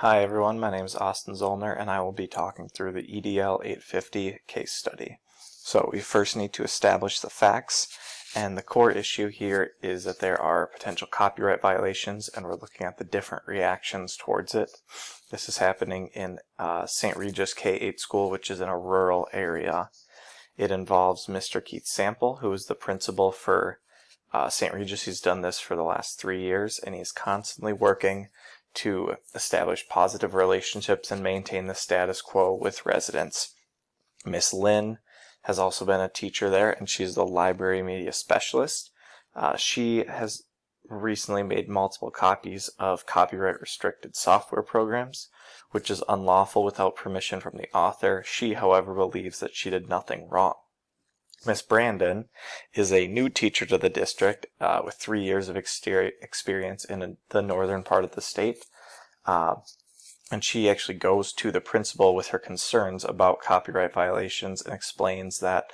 Hi everyone, my name is Austin Zollner and I will be talking through the EDL 850 case study. So we first need to establish the facts, and the core issue here is that there are potential copyright violations and we're looking at the different reactions towards it. This is happening in St. Regis K-8 school, which is in a rural area. It involves Mr. Keith Sample, who is the principal for St. Regis. He's done this for the last 3 years and he's constantly working to establish positive relationships and maintain the status quo with residents. Miss Lynn has also been a teacher there, and she's the library media specialist. She has recently made multiple copies of copyright restricted software programs, which is unlawful without permission from the author. She, however, believes that she did nothing wrong. Miss Brandon is a new teacher to the district with 3 years of experience in the northern part of the state. And she actually goes to the principal with her concerns about copyright violations and explains that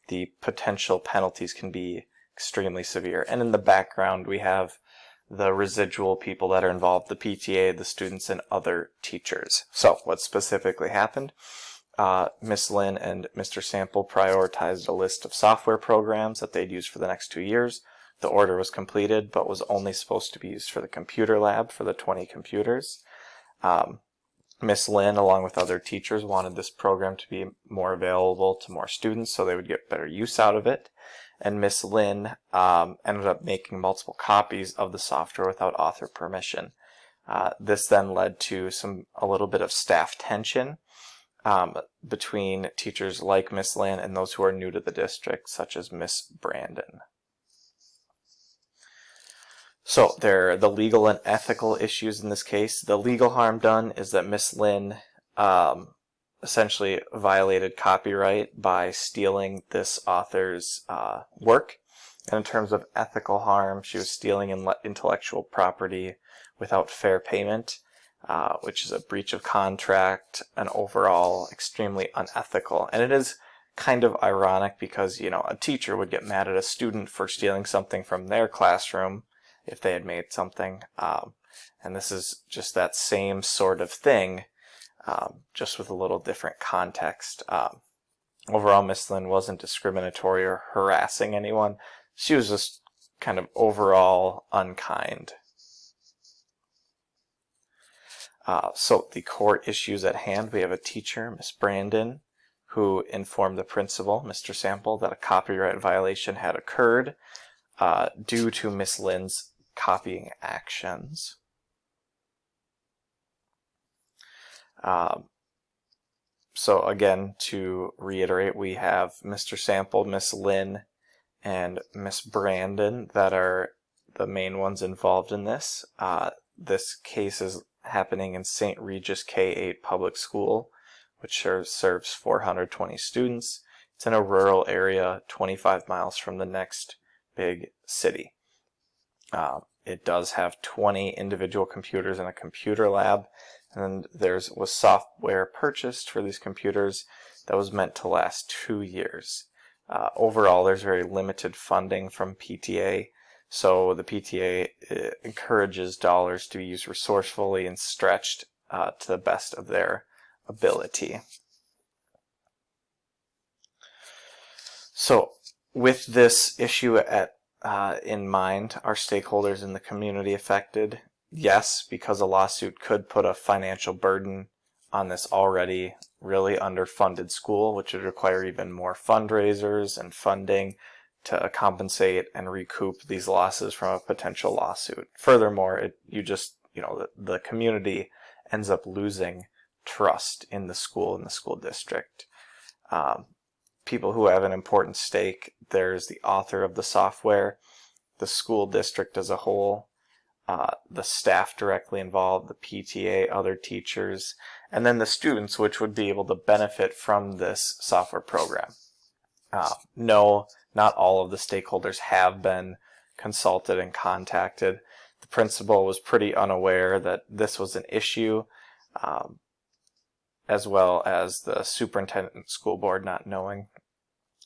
the potential penalties can be extremely severe. And in the background, we have the residual people that are involved, the PTA, the students, and other teachers. So what specifically happened? Miss Lynn and Mr. Sample prioritized a list of software programs that they'd use for the next 2 years. The order was completed, but was only supposed to be used for the computer lab for the 20 computers. Miss Lynn, along with other teachers, wanted this program to be more available to more students so they would get better use out of it. And Miss Lynn ended up making multiple copies of the software without author permission. This then led to a little bit of staff tension between teachers like Miss Lynn and those who are new to the district, such as Miss Brandon. So there are the legal and ethical issues in this case. The legal harm done is that Miss Lynn essentially violated copyright by stealing this author's work. And in terms of ethical harm, she was stealing intellectual property without fair payment, which is a breach of contract and overall extremely unethical. And it is kind of ironic because, a teacher would get mad at a student for stealing something from their classroom if they had made something. And this is just that same sort of thing, just with a little different context. Overall, Miss Lynn wasn't discriminatory or harassing anyone. She was just kind of overall unkind. So the court issues at hand, we have a teacher, Miss Brandon, who informed the principal, Mr. Sample, that a copyright violation had occurred due to Miss Lynn's copying actions. So again, to reiterate, we have Mr. Sample, Miss Lynn, and Miss Brandon that are the main ones involved in this. This case is happening in St. Regis K-8 public school, which serves 420 students. It's in a rural area, 25 miles from the next big city. It does have 20 individual computers in a computer lab, and there was software purchased for these computers that was meant to last 2 years. Overall, there's very limited funding from PTA, so the PTA encourages dollars to be used resourcefully and stretched to the best of their ability. So with this issue in mind, are stakeholders in the community affected? Yes, because a lawsuit could put a financial burden on this already really underfunded school, which would require even more fundraisers and funding to compensate and recoup these losses from a potential lawsuit. Furthermore, the community ends up losing trust in the school and the school district. People who have an important stake, there's the author of the software, the school district as a whole, the staff directly involved, the PTA, other teachers, and then the students, which would be able to benefit from this software program. No, not all of the stakeholders have been consulted and contacted. The principal was pretty unaware that this was an issue, as well as the superintendent and school board not knowing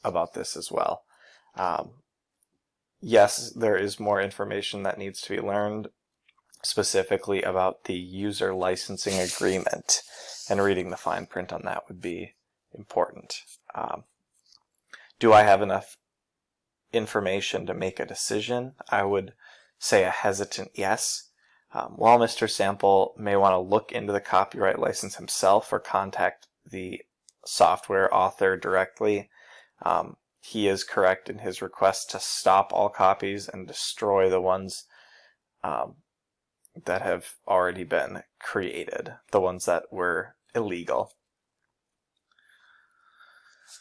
about this as well. Yes, there is more information that needs to be learned specifically about the user licensing agreement, and reading the fine print on that would be important. Do I have enough information to make a decision? I would say a hesitant yes. While Mr. Sample may want to look into the copyright license himself or contact the software author directly, he is correct in his request to stop all copies and destroy the ones that have already been created, the ones that were illegal.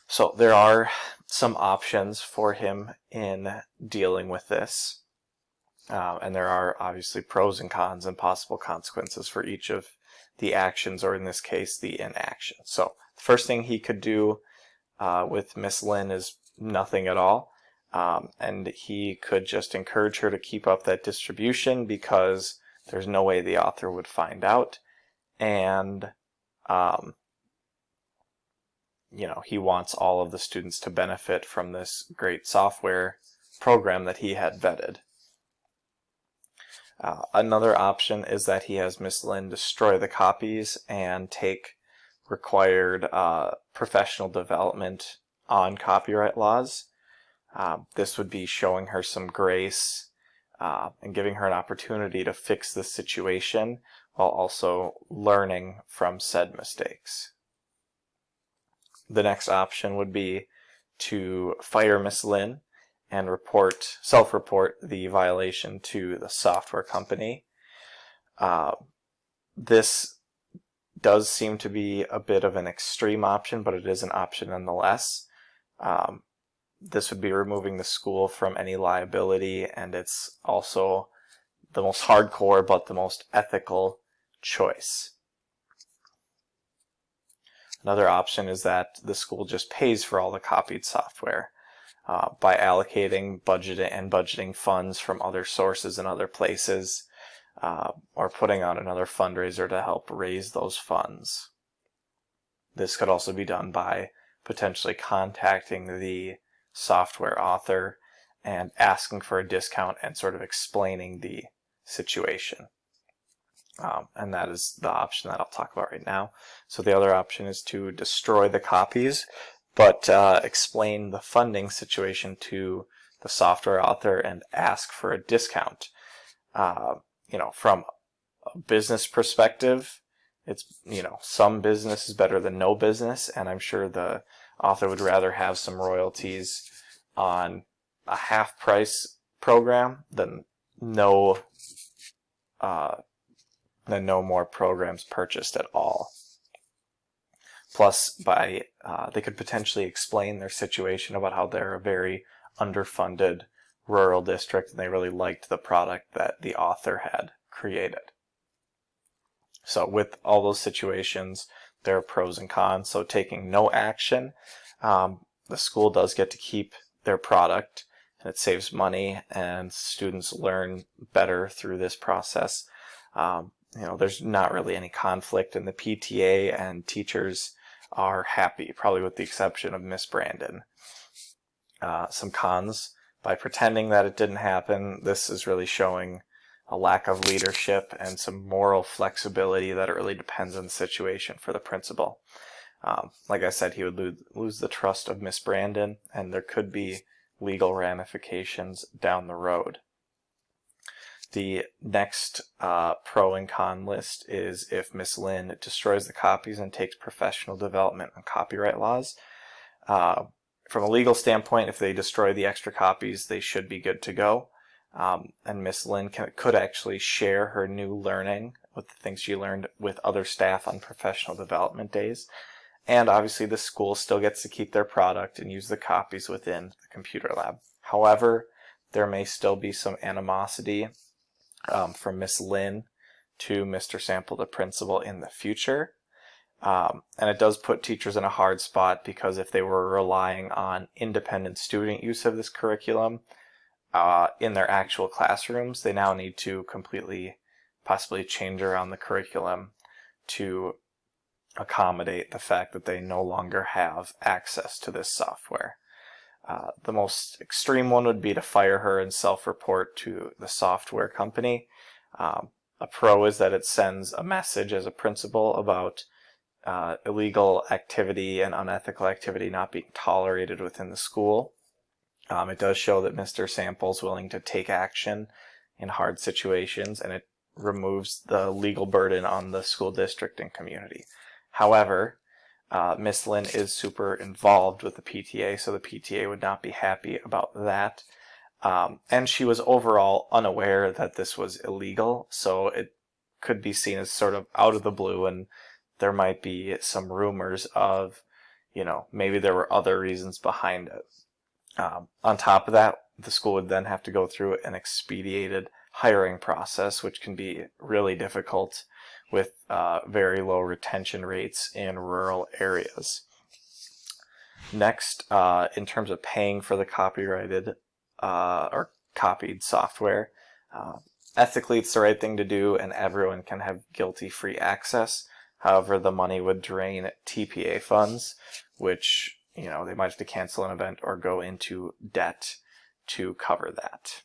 So there are some options for him in dealing with this, and there are obviously pros and cons and possible consequences for each of the actions, or in this case, the inaction. So the first thing he could do with Miss Lynn is nothing at all, and he could just encourage her to keep up that distribution because there's no way the author would find out, and he wants all of the students to benefit from this great software program that he had vetted. Another option is that he has Miss Lynn destroy the copies and take required professional development on copyright laws. This would be showing her some grace and giving her an opportunity to fix the situation while also learning from said mistakes. The next option would be to fire Miss Lynn and self-report the violation to the software company. This does seem to be a bit of an extreme option, but it is an option nonetheless. This would be removing the school from any liability, and it's also the most hardcore but the most ethical choice. Another option is that the school just pays for all the copied software by allocating budgeting funds from other sources and other places, or putting out another fundraiser to help raise those funds. This could also be done by potentially contacting the software author and asking for a discount and sort of explaining the situation. And that is the option that I'll talk about right now. So the other option is to destroy the copies, but explain the funding situation to the software author and ask for a discount. From a business perspective, it's, some business is better than no business, and I'm sure the author would rather have some royalties on a half-price program than no more programs purchased at all. Plus, they could potentially explain their situation about how they're a very underfunded rural district and they really liked the product that the author had created. So with all those situations, there are pros and cons. So taking no action, the school does get to keep their product, and it saves money, and students learn better through this process. There's not really any conflict, and the PTA and teachers are happy, probably with the exception of Miss Brandon. Some cons: by pretending that it didn't happen, this is really showing a lack of leadership and some moral flexibility that it really depends on the situation for the principal. Like I said, he would lose the trust of Miss Brandon, and there could be legal ramifications down the road. The next pro and con list is if Miss Lynn destroys the copies and takes professional development on copyright laws. From a legal standpoint, if they destroy the extra copies, they should be good to go. And Miss Lynn could actually share her new learning with the things she learned with other staff on professional development days. And obviously the school still gets to keep their product and use the copies within the computer lab. However, there may still be some animosity from Miss Lynn to Mr. Sample, the principal, in the future. And it does put teachers in a hard spot, because if they were relying on independent student use of this curriculum in their actual classrooms, they now need to completely possibly change around the curriculum to accommodate the fact that they no longer have access to this software. The most extreme one would be to fire her and self-report to the software company. A pro is that it sends a message as a principal about illegal activity and unethical activity not being tolerated within the school. It does show that Mr. Sample's willing to take action in hard situations, and it removes the legal burden on the school district and community. However, Miss Lynn is super involved with the PTA, so the PTA would not be happy about that. And she was overall unaware that this was illegal, so it could be seen as sort of out of the blue, and there might be some rumors of, maybe there were other reasons behind it. On top of that, the school would then have to go through an expedited hiring process, which can be really difficult with very low retention rates in rural areas. Next, in terms of paying for the copyrighted or copied software, ethically it's the right thing to do and everyone can have guilty-free access. However, the money would drain TPA funds, which they might have to cancel an event or go into debt to cover that.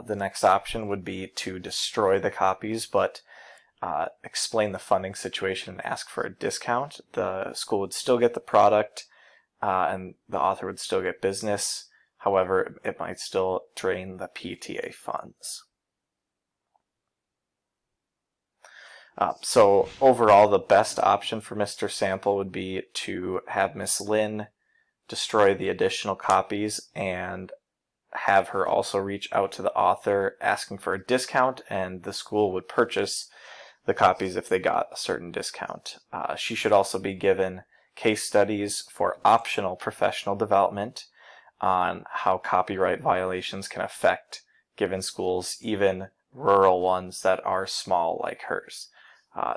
The next option would be to destroy the copies, but explain the funding situation and ask for a discount. The school would still get the product, and the author would still get business. However, it might still drain the PTA funds. So overall, the best option for Mr. Sample would be to have Miss Lynn destroy the additional copies and have her also reach out to the author asking for a discount, and the school would purchase the copies if they got a certain discount. She should also be given case studies for optional professional development on how copyright violations can affect given schools, even rural ones that are small like hers.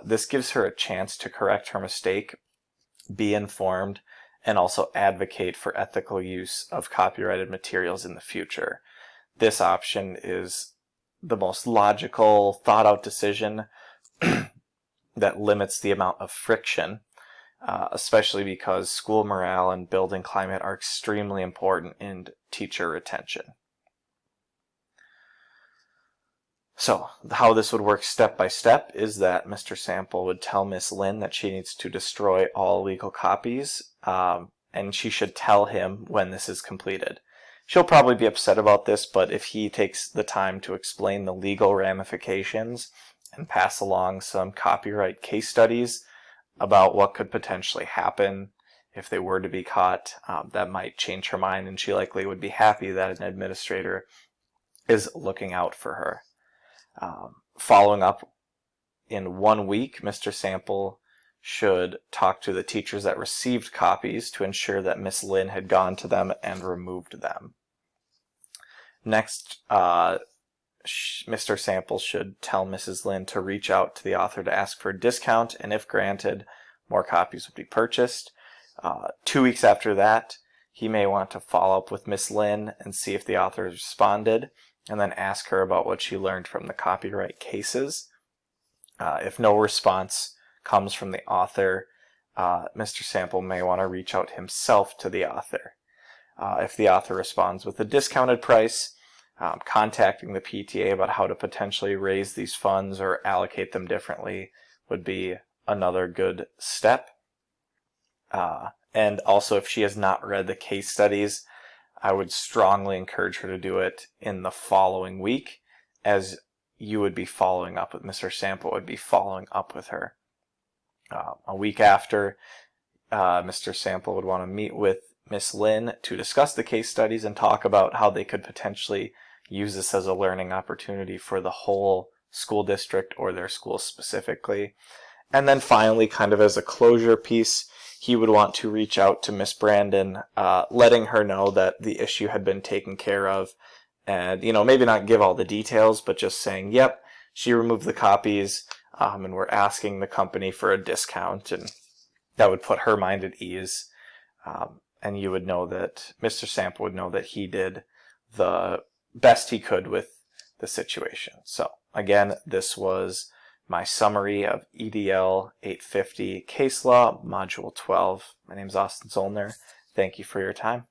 This gives her a chance to correct her mistake, be informed, and also advocate for ethical use of copyrighted materials in the future. This option is the most logical, thought-out decision that limits the amount of friction, especially because school morale and building climate are extremely important in teacher retention. So, how this would work step by step is that Mr. Sample would tell Miss Lynn that she needs to destroy all illegal copies, and she should tell him when this is completed. She'll probably be upset about this, but if he takes the time to explain the legal ramifications and pass along some copyright case studies about what could potentially happen if they were to be caught, that might change her mind, and she likely would be happy that an administrator is looking out for her. Following up in 1 week, Mr. Sample should talk to the teachers that received copies to ensure that Miss Lynn had gone to them and removed them. Next, Mr. Sample should tell Mrs. Lynn to reach out to the author to ask for a discount, and if granted, more copies would be purchased. 2 weeks after that, he may want to follow up with Miss Lynn and see if the author has responded, and then ask her about what she learned from the copyright cases. If no response comes from the author, Mr. Sample may want to reach out himself to the author. If the author responds with a discounted price, contacting the PTA about how to potentially raise these funds or allocate them differently would be another good step. And also, if she has not read the case studies, I would strongly encourage her to do it in the following week, as you would be following up with Mr. Sample would be following up with her. A week after, Mr. Sample would want to meet with Miss Lynn to discuss the case studies and talk about how they could potentially use this as a learning opportunity for the whole school district or their school specifically. And then finally, kind of as a closure piece, he would want to reach out to Miss Brandon, letting her know that the issue had been taken care of, and maybe not give all the details, but just saying, yep, she removed the copies, and we're asking the company for a discount, and that would put her mind at ease, and you would know that Mr. Sample would know that he did the best he could with the situation. So again, this was my summary of EDL 850 Case Law, Module 12. My name is Austin Zollner. Thank you for your time.